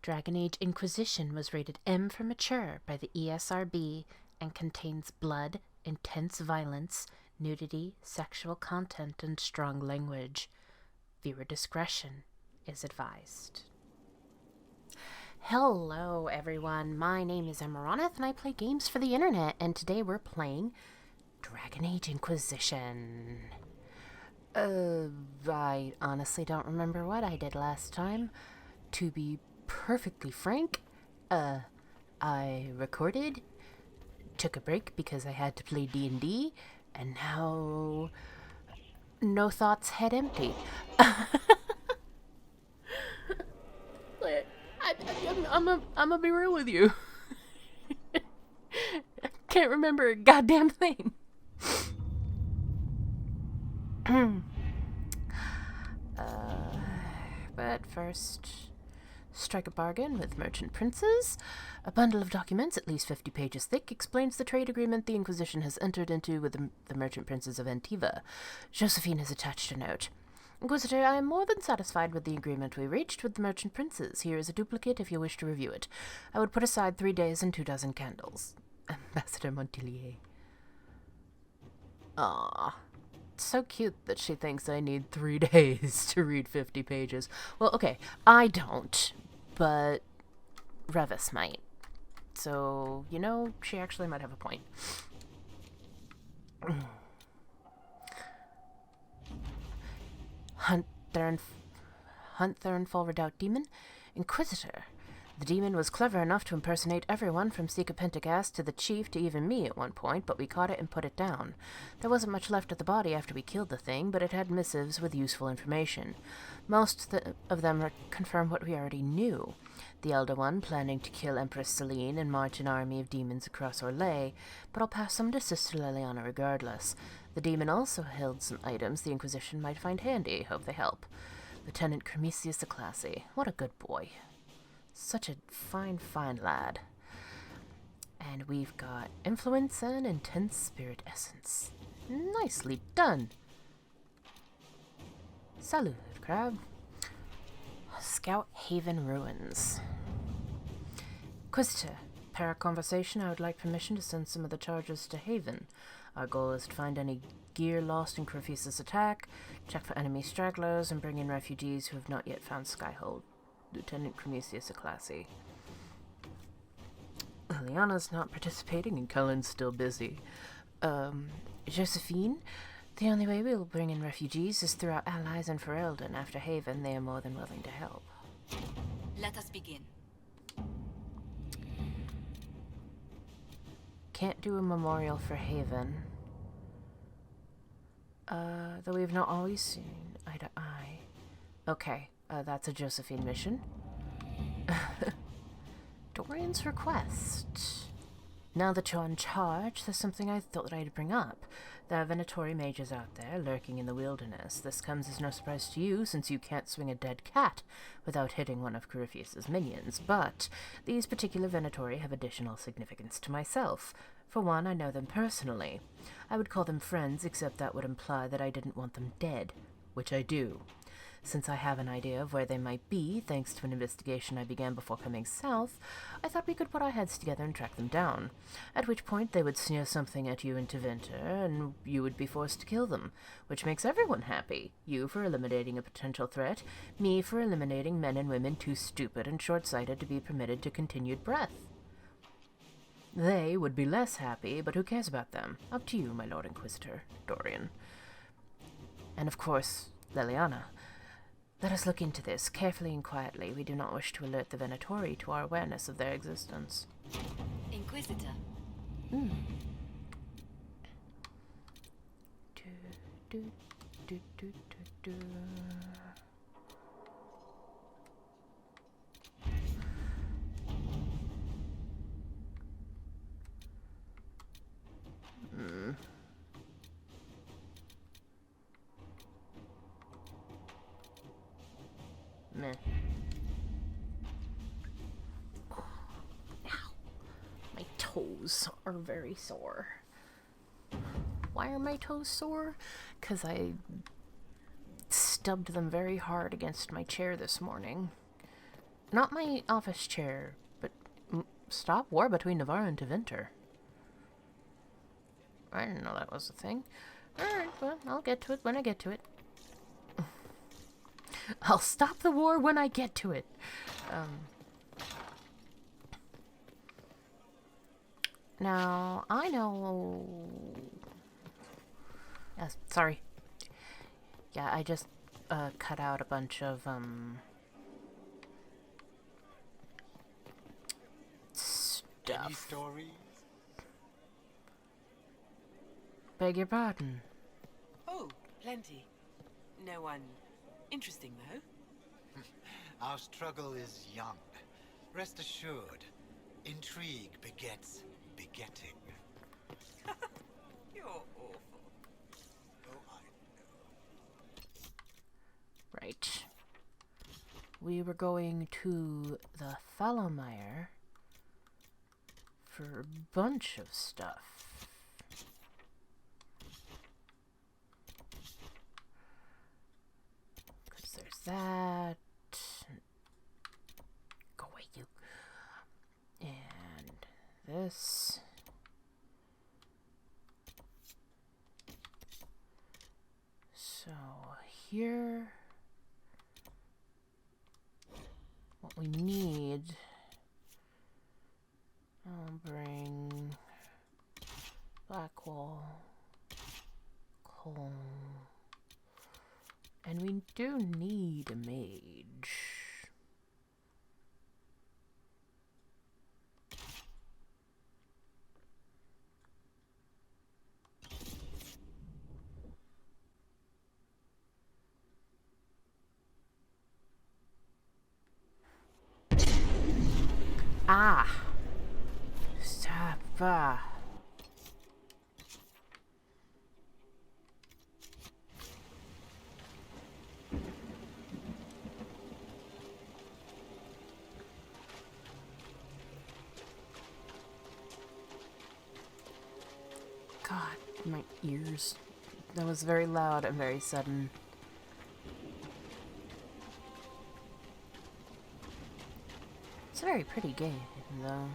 Dragon Age Inquisition was rated M for mature by the ESRB and contains blood, intense violence, nudity, sexual content, and strong language. Viewer discretion is advised. Hello everyone, my name is Amaronith and I play games for the internet, and today we're playing Dragon Age Inquisition. I honestly don't remember what I did last time. To be perfectly frank, I recorded, took a break because I had to play D&D, and now no thoughts, head empty. I'm gonna be real with you. Can't remember a goddamn thing. But first, strike a bargain with merchant princes. A bundle of documents, at least 50 pages thick, explains the trade agreement the Inquisition has entered into with the merchant princes of Antiva. Josephine has attached a note. Inquisitor, I am more than satisfied with the agreement we reached with the merchant princes. Here is a duplicate if you wish to review it. I would put aside 3 days and 24 candles. Ambassador Montilier. Ah, it's so cute that she thinks I need 3 days to read 50 pages. Well, okay, I don't, but Revas might. So, you know, she actually might have a point. Hunt there and full redoubt demon. Inquisitor. The demon was clever enough to impersonate everyone from Seeker Pentagast to the chief to even me at one point, but we caught it and put it down. There wasn't much left of the body after we killed the thing, but it had missives with useful information. Most of them confirm what we already knew. The Elder One planning to kill Empress Celine and march an army of demons across Orlais, but I'll pass them to Sister Liliana regardless. The demon also held some items the Inquisition might find handy. Hope they help. Lieutenant Cremisius the Classy. What a good boy. Such a fine, fine lad. And we've got influence and intense spirit essence. Nicely done. Salud, crab. Scout Haven Ruins. Inquisitor, per our conversation, I would like permission to send some of the charges to Haven. Our goal is to find any gear lost in Crephis's attack, check for enemy stragglers, and bring in refugees who have not yet found Skyhold. Lieutenant Cremisius a Classy. Liliana's not participating and Cullen's still busy. Josephine, the only way we will bring in refugees is through our allies in Ferelden. After Haven, they are more than willing to help. Let us begin. Can't do a memorial for Haven. Though we have not always seen eye to eye. Okay, that's a Josephine mission. Dorian's request. Now that you're in charge, there's something I thought that I'd bring up. There are Venatori mages out there lurking in the wilderness. This comes as no surprise to you, since you can't swing a dead cat without hitting one of Corypheus's minions, but these particular Venatori have additional significance to myself. For one, I know them personally. I would call them friends, except that would imply that I didn't want them dead, which I do. Since I have an idea of where they might be, thanks to an investigation I began before coming south, I thought we could put our heads together and track them down, at which point they would sneer something at you in Tevinter, and you would be forced to kill them, which makes everyone happy. You for eliminating a potential threat, me for eliminating men and women too stupid and short-sighted to be permitted to continued breath. They would be less happy, but who cares about them? Up to you, my Lord Inquisitor, Dorian. And of course, Liliana. Let us look into this, carefully and quietly. We do not wish to alert the Venatori to our awareness of their existence. Inquisitor. Meh. Ow. My toes are very sore. Why are my toes sore? Because I stubbed them very hard against my chair this morning. Not my office chair, but stop war between Navarre and Tevinter. I didn't know that was a thing. Alright, well, I'll get to it when I get to it. I'll stop the war when I get to it. Now, I know... Yes, sorry. Yeah, I just cut out a bunch of, stuff. Any stories? Beg your pardon. Oh, plenty. No one interesting, though. Our struggle is young. Rest assured, intrigue begets begetting. You're awful. Oh, I Right. We were going to the Fallow Mire for a bunch of stuff. Because there's that. Go away, you. And this. So here, what we need, I'll bring Blackwall, coal, and we do need a mage. Ah! Stop. God, my ears. That was very loud and very sudden. It's a very pretty game, though.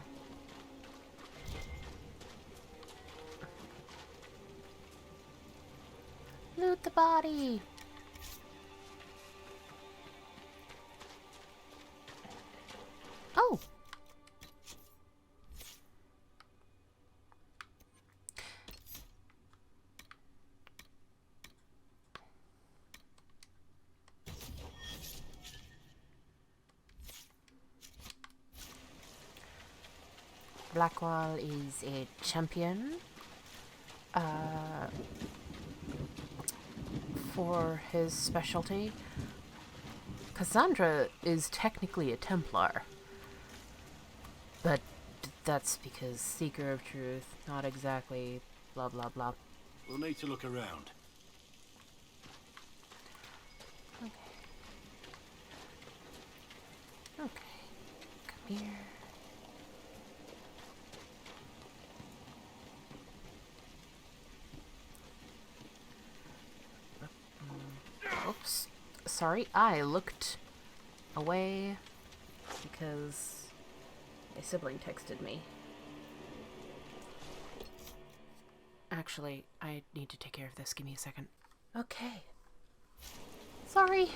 Loot the body! Oh! Blackwall is a champion for his specialty. Cassandra is technically a Templar, but that's because Seeker of Truth, not exactly blah blah blah. We'll need to look around. Okay. Okay. Come here. Oops. Sorry, I looked away because a sibling texted me. Actually, I need to take care of this. Give me a second. Okay. Sorry.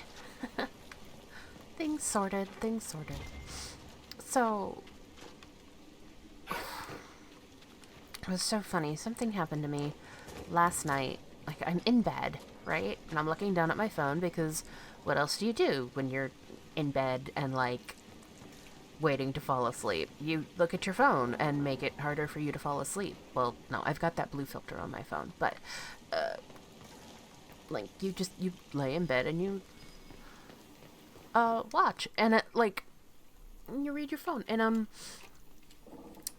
Things sorted. Things sorted. So, it was so funny. Something happened to me last night. Like, I'm in bed, right? And I'm looking down at my phone because what else do you do when you're in bed and, like, waiting to fall asleep? You look at your phone and make it harder for you to fall asleep. Well, no, I've got that blue filter on my phone, but, like, you lay in bed and you, watch. And, like, you read your phone. And,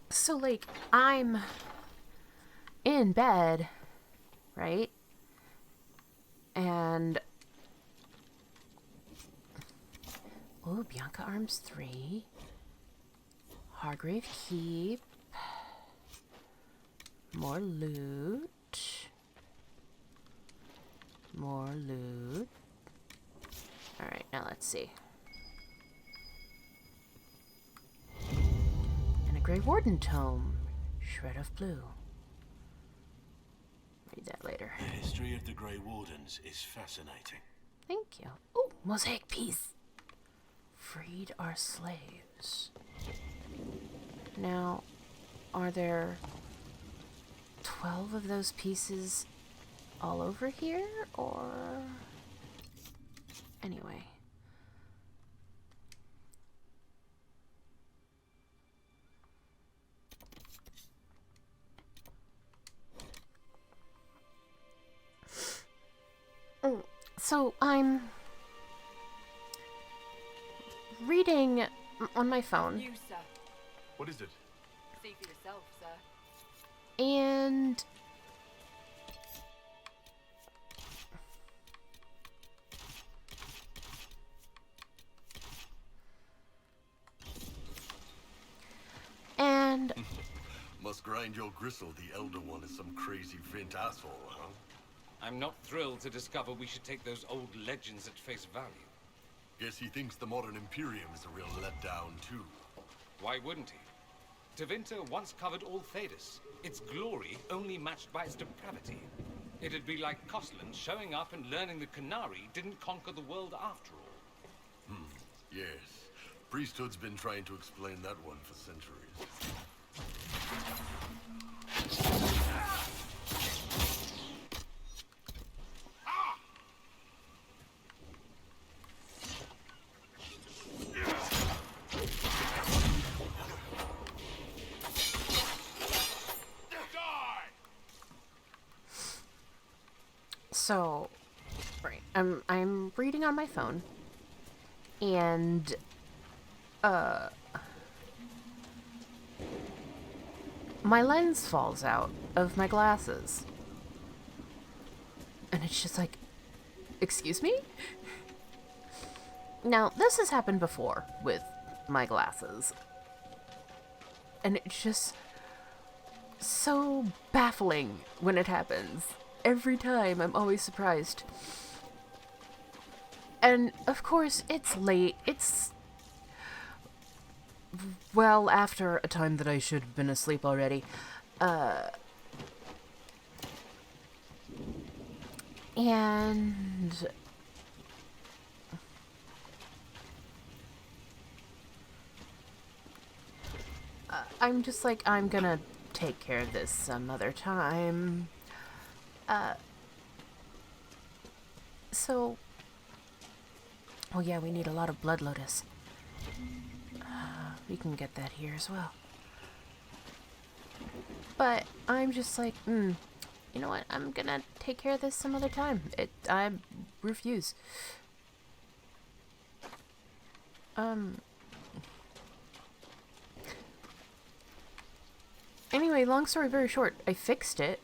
so, like, I'm in bed, right? And oh, Bianca Arms 3, Hargrave Keep, more loot, more loot. All right, now let's see. Grey Warden Tome. Shred of Blue. Read that later. The history of the Grey Wardens is fascinating. Thank you. Oh, mosaic piece. Freed our slaves. Now, are there 12 of those pieces all over here, or... Anyway. So, I'm reading on my phone, You, sir. What is it? See for yourself, sir. and Must grind your gristle, the Elder One is some crazy Vint asshole, huh? I'm not thrilled to discover we should take those old legends at face value. Guess he thinks the modern Imperium is a real letdown, too. Why wouldn't he? Tevinter once covered all Thedas, its glory only matched by its depravity. It'd be like Koslan showing up and learning the Canary didn't conquer the world after all. Yes. Priesthood's been trying to explain that one for centuries. so, right, I'm reading on my phone, and my lens falls out of my glasses. And it's just like, excuse me? Now, this has happened before with my glasses. And it's just so baffling when it happens. Every time, I'm always surprised. And, of course, it's late. It's well after a time that I should have been asleep already. And I'm just like, I'm gonna take care of this some other time. So, oh yeah, we need a lot of blood lotus. We can get that here as well. But I'm just like, you know what? I'm gonna take care of this some other time. I refuse. Anyway, long story very short, I fixed it.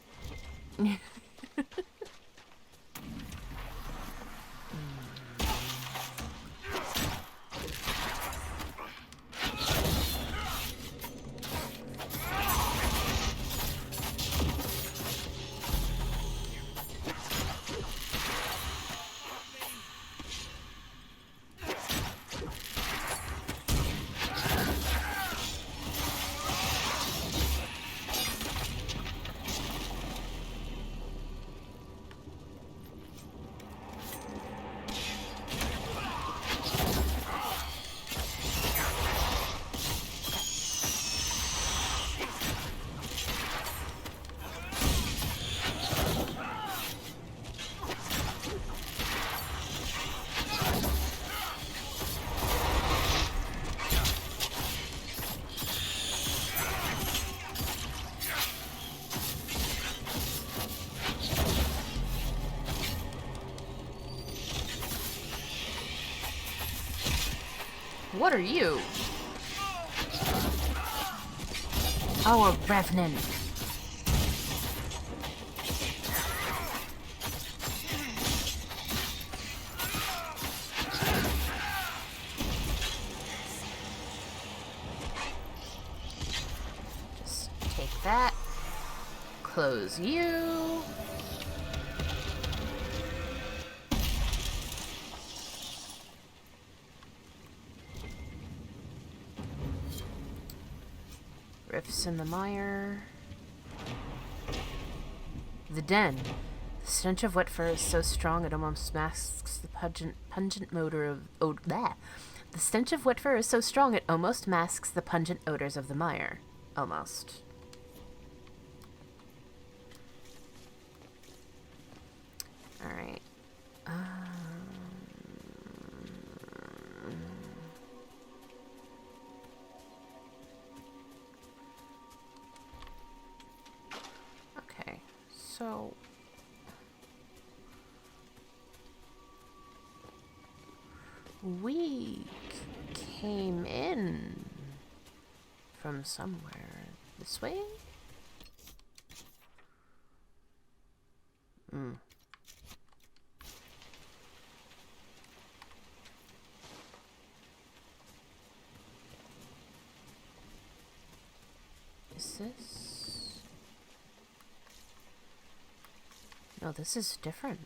What are you? Oh, a revenant. Just take that. Close you. Rifts in the mire. The den. The stench of wet fur is so strong it almost masks the pungent odor of... The stench of wet fur is so strong it almost masks the pungent odors of the mire. Almost. Alright. Okay, so... we came in from somewhere. This way? Is this? No, this is different.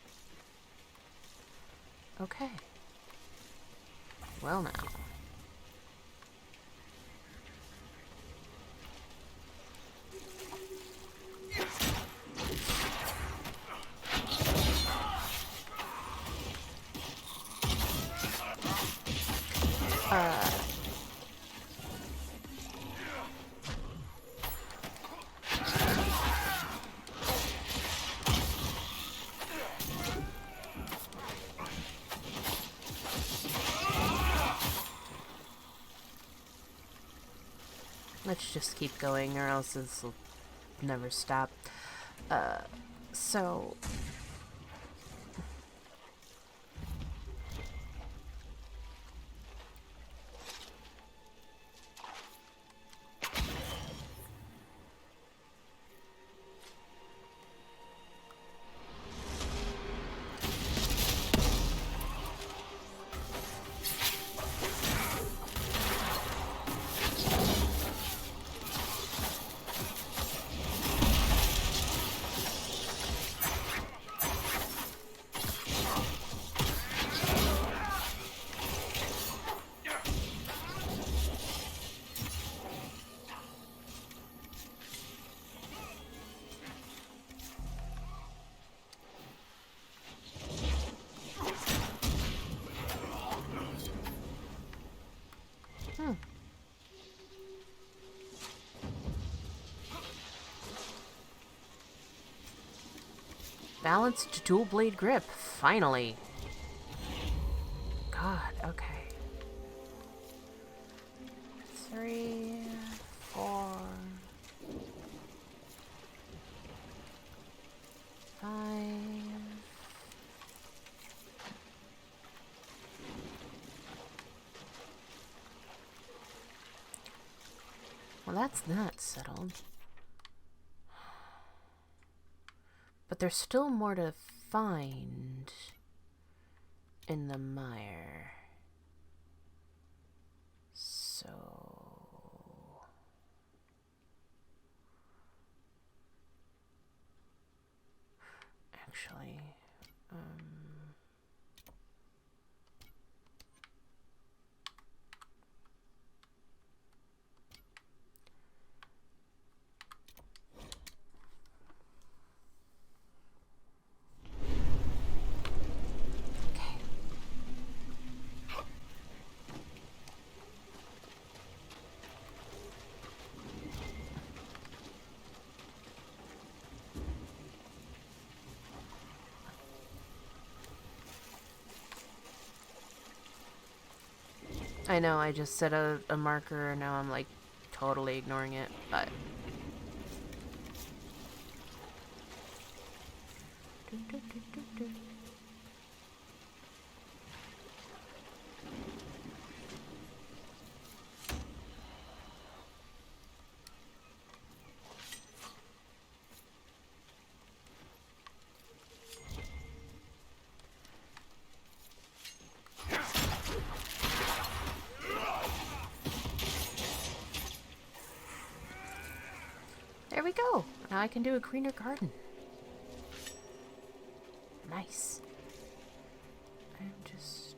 Okay. Well now. Let's just keep going or else this will never stop. So... Balanced dual blade grip, finally. God, okay. 3, 4, 5. Well, that's not settled. But there's still more to find in the mire. So... actually... I know, I just set a marker and now I'm like totally ignoring it, but... There we go. Now I can do a greener garden. Nice. I'm just...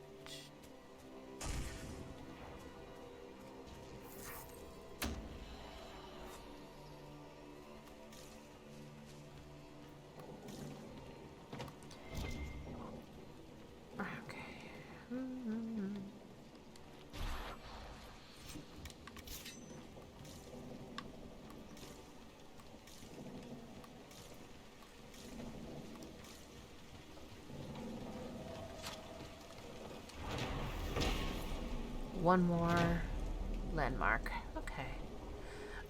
one more landmark. Okay.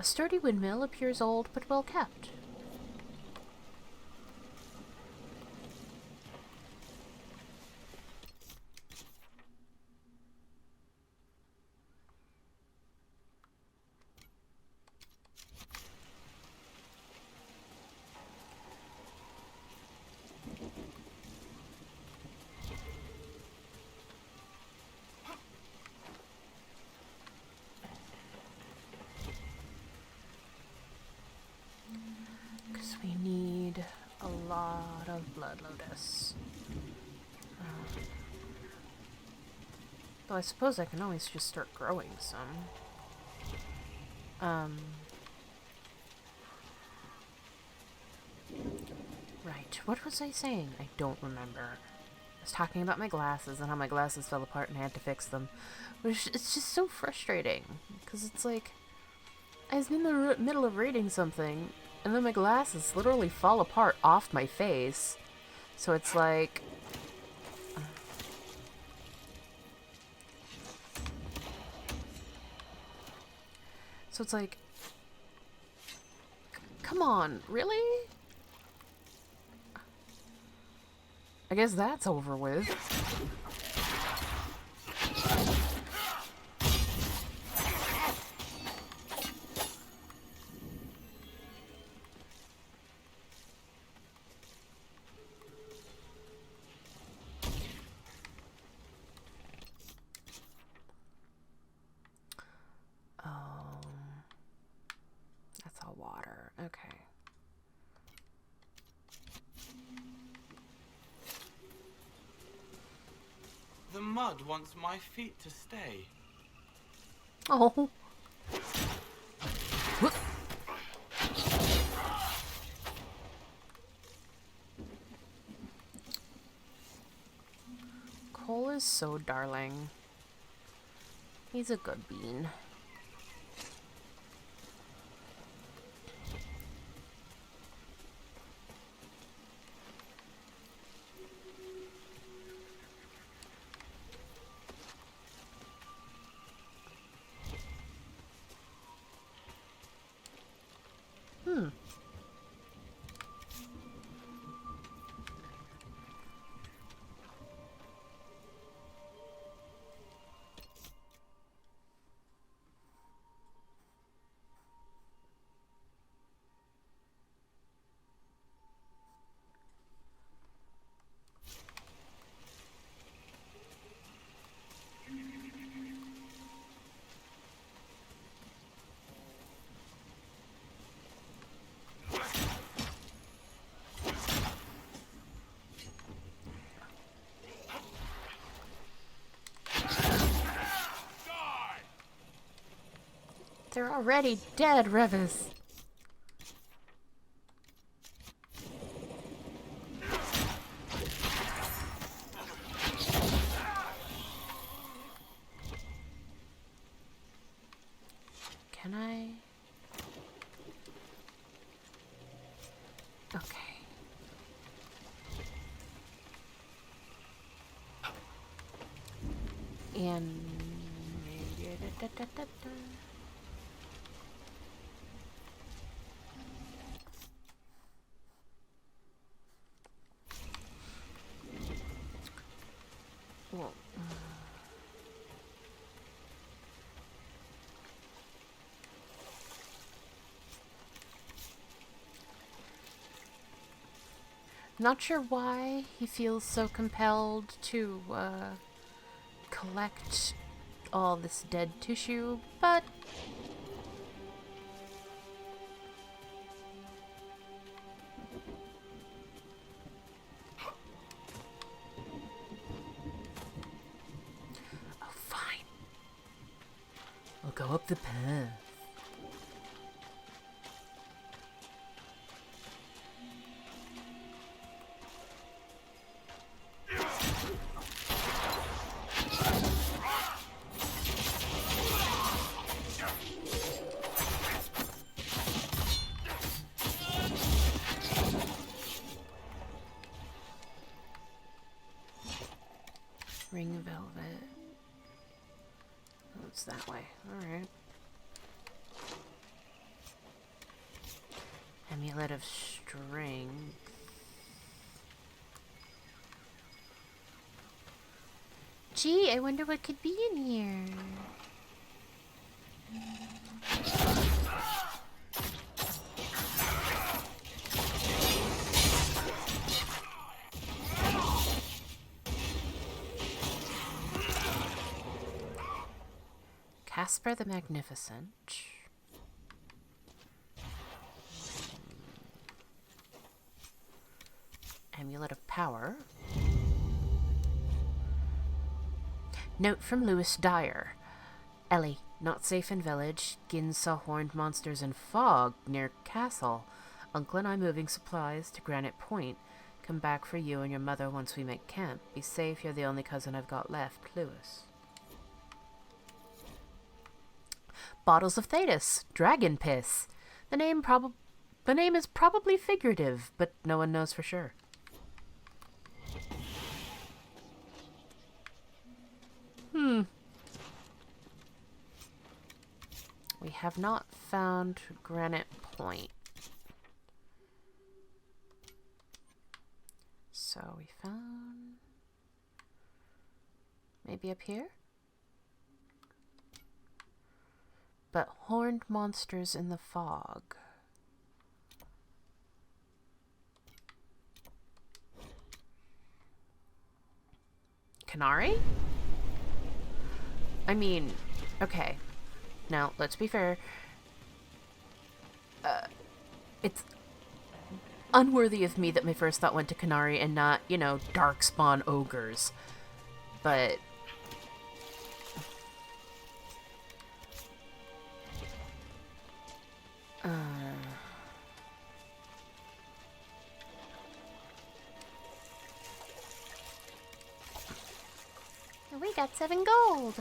A sturdy windmill appears old but well kept. Because we need a lot of blood lotus. Though I suppose I can always just start growing some. Right, what was I saying? I don't remember. I was talking about my glasses and how my glasses fell apart and I had to fix them. Which, it's just so frustrating. Because it's like, I was in the middle of reading something, and then my glasses literally fall apart off my face. So it's like... So it's like... Come on, really? I guess that's over with. That's all water. Okay. The mud wants my feet to stay. Oh. Cole is so darling. He's a good bean. They're already dead, Revas. Can I? Okay. And... Well, not sure why he feels so compelled to collect all this dead tissue, but go up the path. Ring velvet. it's that way. Alright. Amulet of Strength. Gee, I wonder what could be in here. Casper the Magnificent. Amulet of Power. Note from Lewis Dyer. Ellie, not safe in village. Gins saw horned monsters in fog near castle. Uncle and I moving supplies to Granite Point. Come back for you and your mother once we make camp. Be safe, you're the only cousin I've got left. Lewis. Bottles of Thetis. Dragon piss. The name is probably figurative, but no one knows for sure. We have not found Granite Point. So we found... maybe up here? But horned monsters in the fog. Canary? I mean, okay. Now, let's be fair. It's unworthy of me that my first thought went to Canary and not, you know, darkspawn ogres. But... we got 7 gold!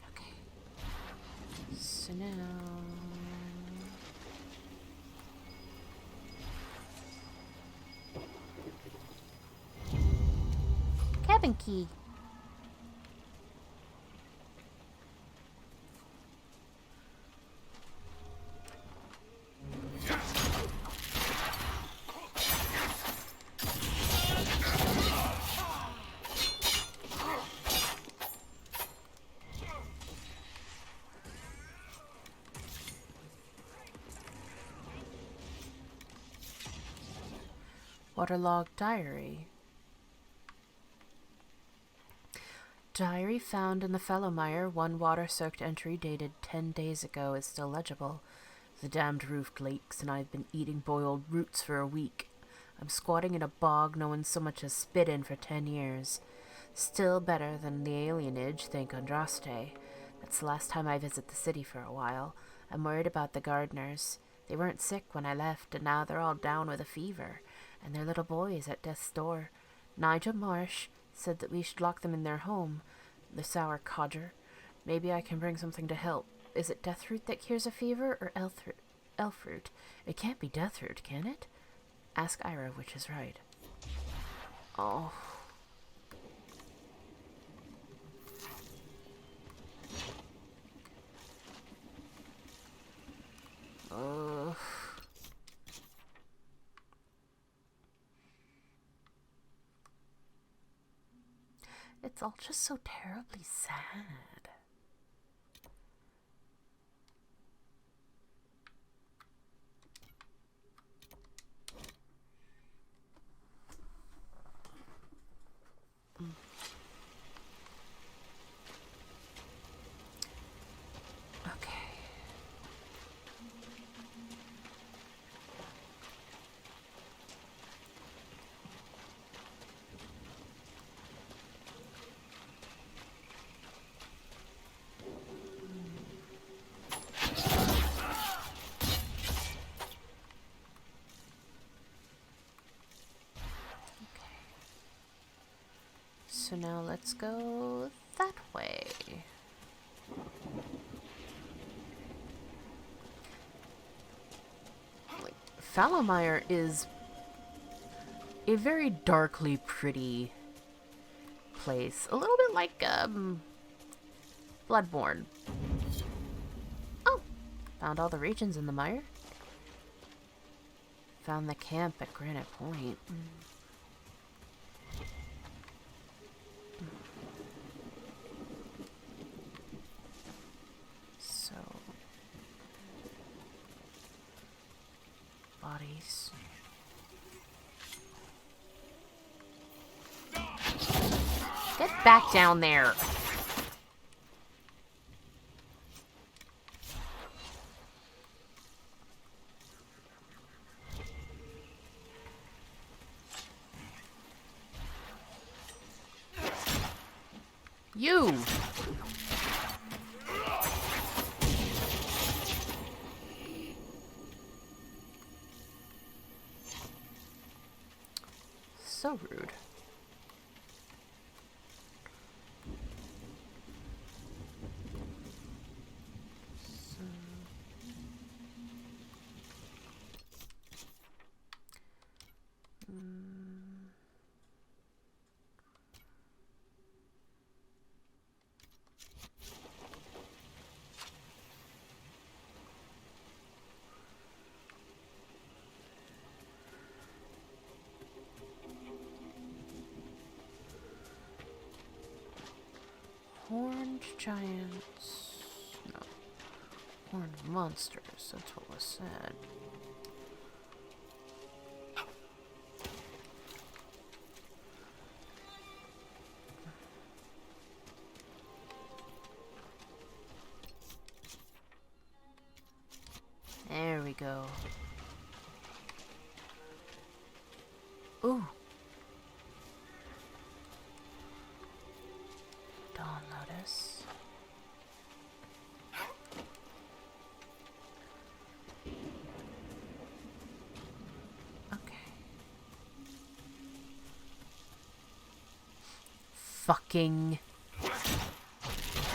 Okay. So now... cabin key. Waterlogged diary. Diary found in the Fallow Mire. One water-soaked entry dated 10 days ago is still legible. The damned roofed leaks, and I've been eating boiled roots for a week. I'm squatting in a bog no one so much as spit in for 10 years. Still better than the alienage, thank Andraste. That's the last time I visit the city for a while. I'm worried about the gardeners. They weren't sick when I left, and now they're all down with a fever. And their little boy is at death's door. Nigel Marsh said that we should lock them in their home. The sour codger. Maybe I can bring something to help. Is it deathroot that cures a fever, or elfroot? It can't be deathroot, can it? Ask Ira which is right. Oh. Ugh. It's all just so terribly sad. Okay. So now let's go that way. Fallow Mire is a very darkly pretty place. A little bit like, Bloodborne. Oh! Found all the regions in the mire. Found the camp at Granite Point. So... bodies. Get back down there! You! So rude. Horned giants. No. Horned monsters. That's what was said. There we go. Ooh. Dawn Lotus. Okay. Fucking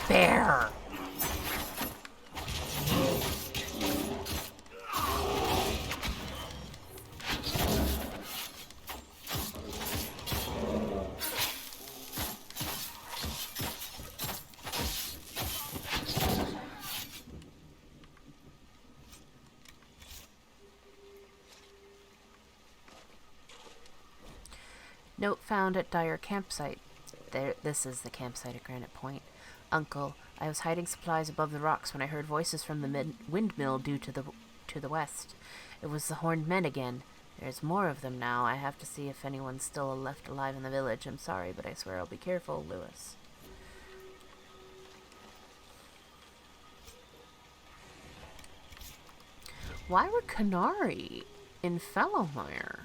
bear. Note found at Dire campsite. This is the campsite at Granite Point. Uncle, I was hiding supplies above the rocks when I heard voices from the windmill due to the west. It was the horned men again. There's more of them now. I have to see if anyone's still left alive in the village. I'm sorry, but I swear I'll be careful, Lewis. Why were Canary in Fallow Mire?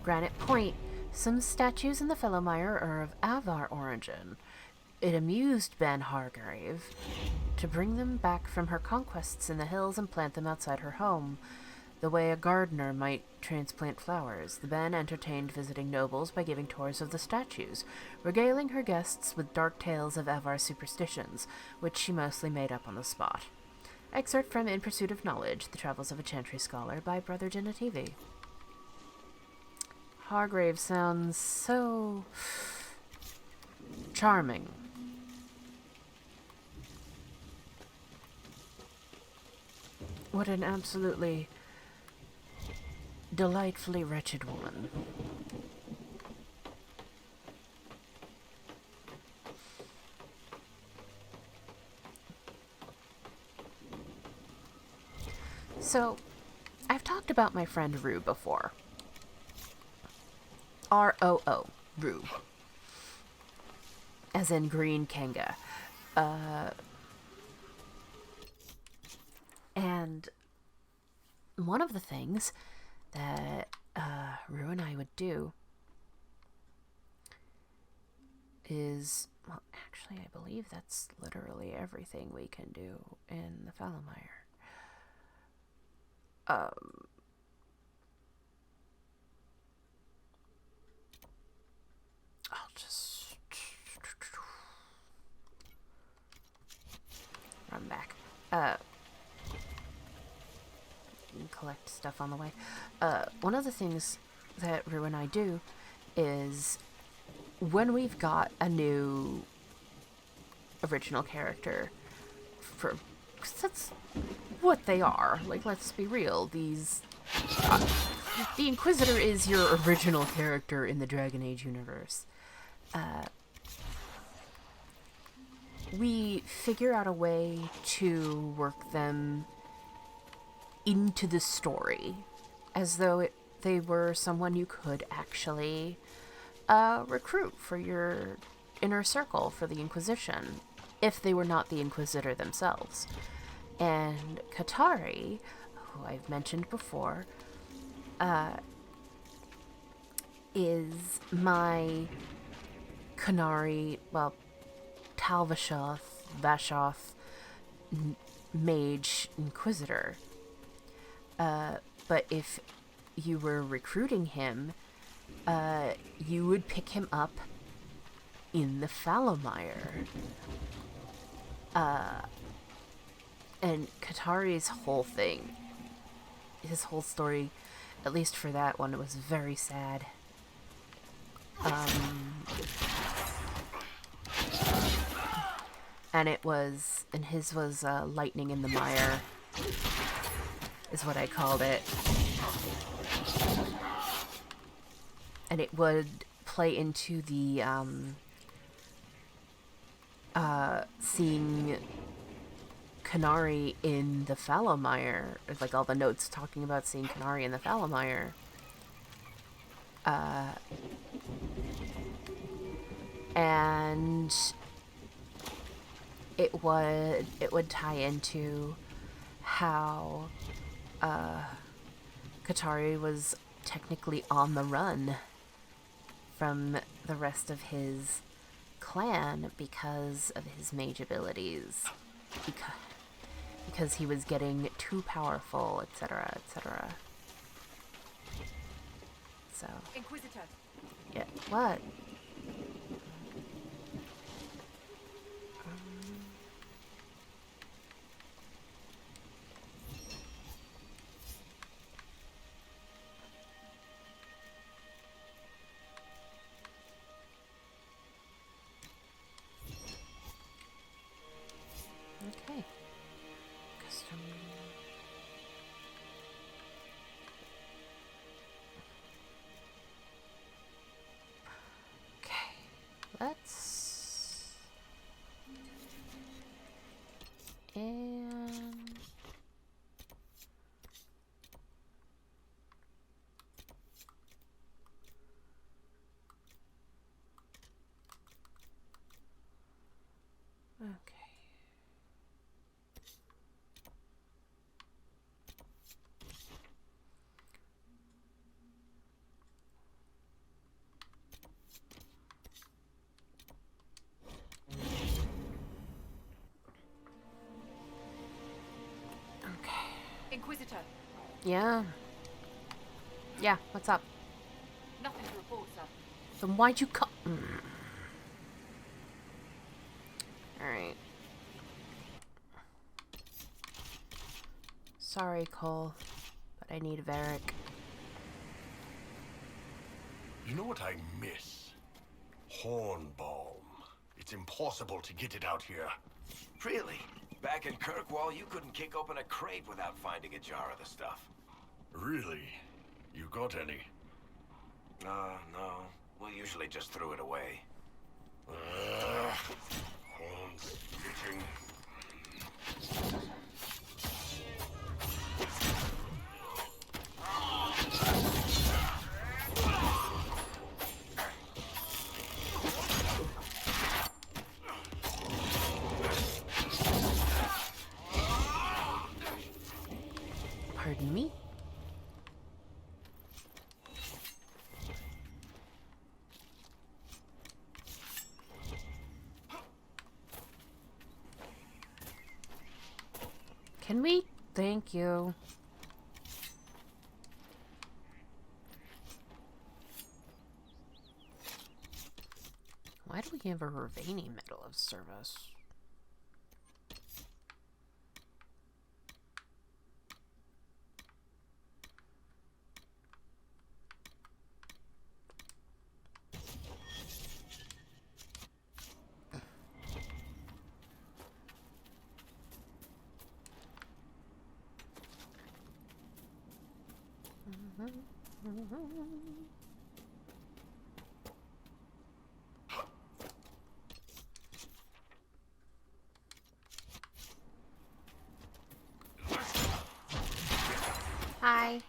Granite Point. Some statues in the Fallow Mire are of Avar origin. It amused Ben Hargrave to bring them back from her conquests in the hills and plant them outside her home, the way a gardener might transplant flowers. The Ben entertained visiting nobles by giving tours of the statues, regaling her guests with dark tales of Avar superstitions, which she mostly made up on the spot. Excerpt from In Pursuit of Knowledge, The Travels of a Chantry Scholar by Brother Genetivi. Hargrave sounds so charming. What an absolutely delightfully wretched woman. So, I've talked about my friend Rue before. R-O-O, Rue. As in Green Kanga. And one of the things that Rue and I would do is, well, actually, I believe that's literally everything we can do in the Fallow Mire. I'll just come back. Collect stuff on the way. One of the things that Rue and I do is when we've got a new original character, for 'cause that's what they are. Like, let's be real. These the Inquisitor is your original character in the Dragon Age universe. We figure out a way to work them into the story as though they were someone you could actually recruit for your inner circle for the Inquisition, if they were not the Inquisitor themselves. And Katari, who I've mentioned before, is my Canary, well, Vashoth mage Inquisitor. But if you were recruiting him, you would pick him up in the Fallow Mire. And Katari's whole thing, his whole story, at least for that one, it was very sad. And his was lightning in the mire, is what I called it. And it would play into the, seeing Canary in the Fallow Mire, like all the notes talking about seeing Canary in the Fallow Mire. And it would tie into how Katari was technically on the run from the rest of his clan because of his mage abilities, because he was getting too powerful, etc., etc. So, Inquisitor. yeah, what? Okay. Custom. Okay. Let's. And. Okay. Inquisitor. Yeah. Yeah, what's up? Nothing to report, sir. Then why'd you come? Alright. Sorry, Cole, but I need Varric. You know what I miss? Hornbalm. It's impossible to get it out here. Really? Back in Kirkwall, you couldn't kick open a crate without finding a jar of the stuff. Really? You got any? No. We usually just threw it away. Horns itching. Pardon me? Can we? Thank you. Why do we have a Ravani Medal of Service? Hi.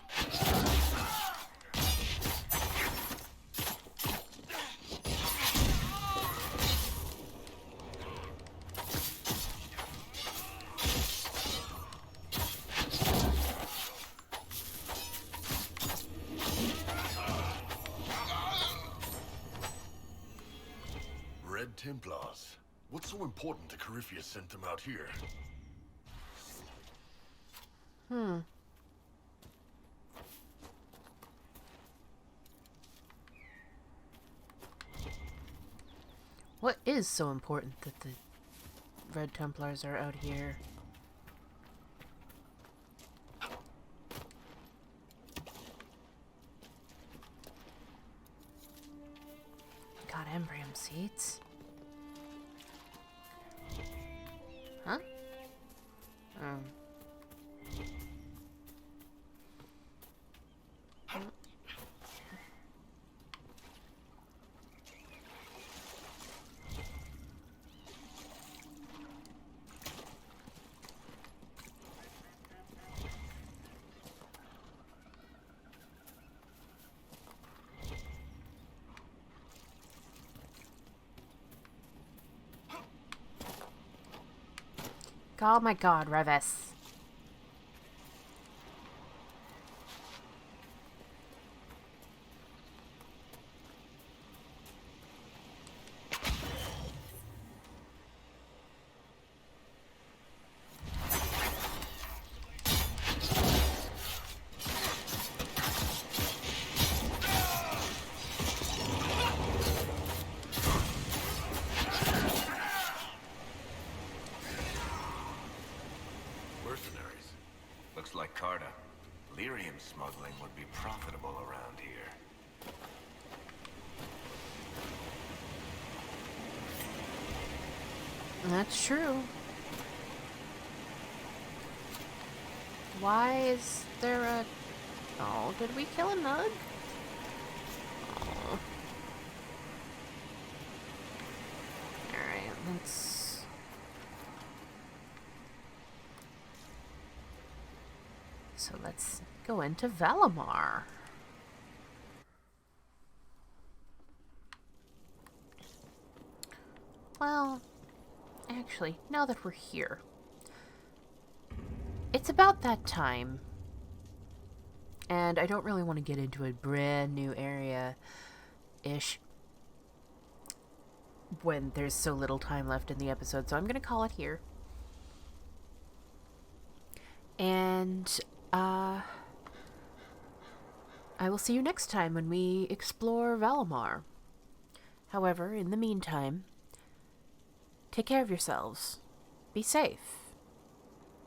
Red Templars. What's so important that Corypheus sent them out here? What is so important that the Red Templars are out here? Got embryo seeds. Huh? Oh my god, Revas. Mercenaries. Looks like Carta. Lyrium smuggling would be profitable around here. That's true. Why is there a... Oh, did we kill a Nug? Oh. Alright, let's... So let's go into Valamar. Well, actually, now that we're here, it's about that time, and I don't really want to get into a brand new area-ish when there's so little time left in the episode, so I'm going to call it here. And, I will see you next time when we explore Valamar. However, in the meantime, take care of yourselves. Be safe.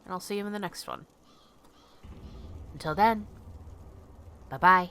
And I'll see you in the next one. Until then, bye-bye.